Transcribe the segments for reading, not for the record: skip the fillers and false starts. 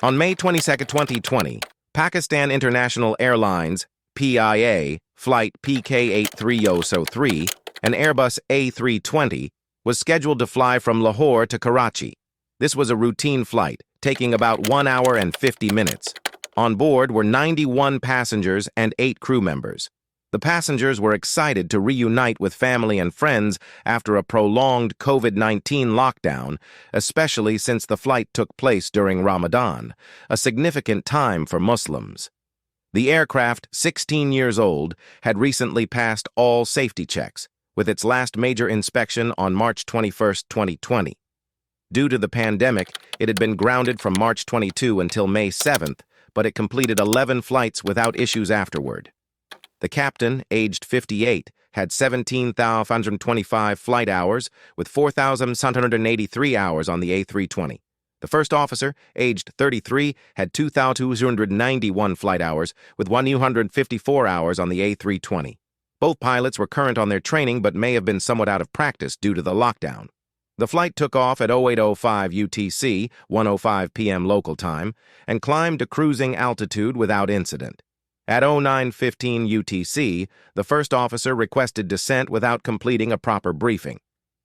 On May 22, 2020, Pakistan International Airlines PIA Flight PK-83003, an Airbus A320, was scheduled to fly from Lahore to Karachi. This was a routine flight, taking about 1 hour and 50 minutes. On board were 91 passengers and 8 crew members. The passengers were excited to reunite with family and friends after a prolonged COVID-19 lockdown, especially since the flight took place during Ramadan, a significant time for Muslims. The aircraft, 16 years old, had recently passed all safety checks, with its last major inspection on March 21, 2020. Due to the pandemic, it had been grounded from March 22 until May 7th, but it completed 11 flights without issues afterward. The captain, aged 58, had 17,525 flight hours, with 4,783 hours on the A320. The first officer, aged 33, had 2,291 flight hours, with 154 hours on the A320. Both pilots were current on their training but may have been somewhat out of practice due to the lockdown. The flight took off at 0805 UTC, 1:05 p.m. local time, and climbed to cruising altitude without incident. At 0915 UTC, the first officer requested descent without completing a proper briefing.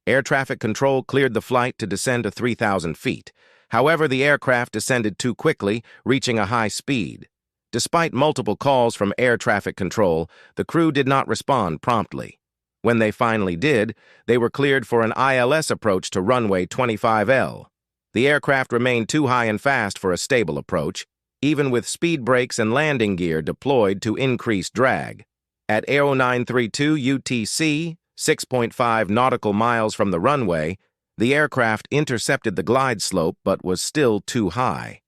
Air traffic control cleared the flight to descend to 3,000 feet. However, the aircraft descended too quickly, reaching a high speed. Despite multiple calls from air traffic control, the crew did not respond promptly. When they finally did, they were cleared for an ILS approach to runway 25L. The aircraft remained too high and fast for a stable approach, even with speed brakes and landing gear deployed to increase drag. At 0932 UTC, 6.5 nautical miles from the runway, the aircraft intercepted the glide slope but was still too high.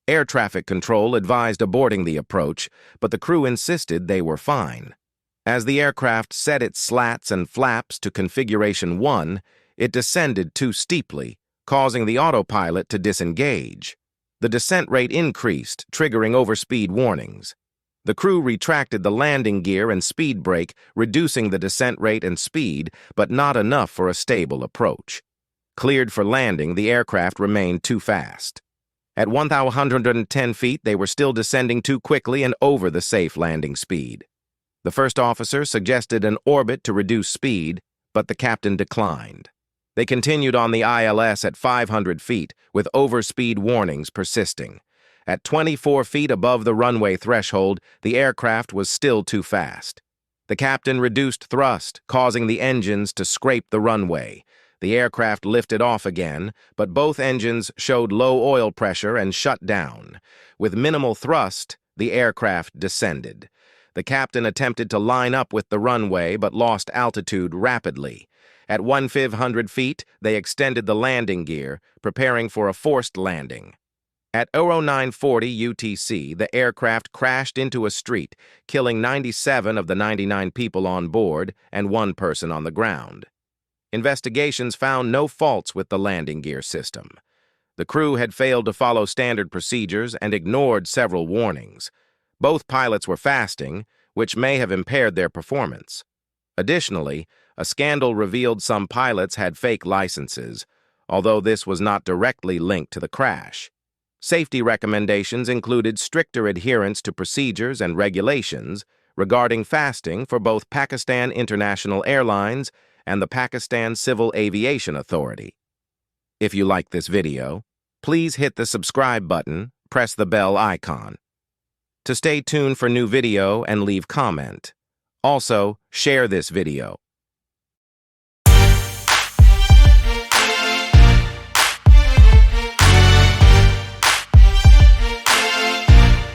Air traffic control advised aborting the approach, but the crew insisted they were fine. As the aircraft set its slats and flaps to configuration 1, it descended too steeply, causing the autopilot to disengage. The descent rate increased, triggering overspeed warnings. The crew retracted the landing gear and speed brake, reducing the descent rate and speed, but not enough for a stable approach. Cleared for landing, the aircraft remained too fast. At 1,110 feet, they were still descending too quickly and over the safe landing speed. The first officer suggested an orbit to reduce speed, but the captain declined. They continued on the ILS at 500 feet, with overspeed warnings persisting. At 24 feet above the runway threshold, the aircraft was still too fast. The captain reduced thrust, causing the engines to scrape the runway. The aircraft lifted off again, but both engines showed low oil pressure and shut down. With minimal thrust, the aircraft descended. The captain attempted to line up with the runway but lost altitude rapidly. At 1,500 feet, they extended the landing gear, preparing for a forced landing. At 0940 UTC, the aircraft crashed into a street, killing 97 of the 99 people on board and 1 person on the ground. Investigations found no faults with the landing gear system. The crew had failed to follow standard procedures and ignored several warnings. Both pilots were fasting, which may have impaired their performance. Additionally, a scandal revealed some pilots had fake licenses, although this was not directly linked to the crash. Safety recommendations included stricter adherence to procedures and regulations regarding fasting for both Pakistan International Airlines and the Pakistan Civil Aviation Authority. If you like this video, please hit the subscribe button, press the bell icon. To stay tuned for new video and leave comment. Also, share this video.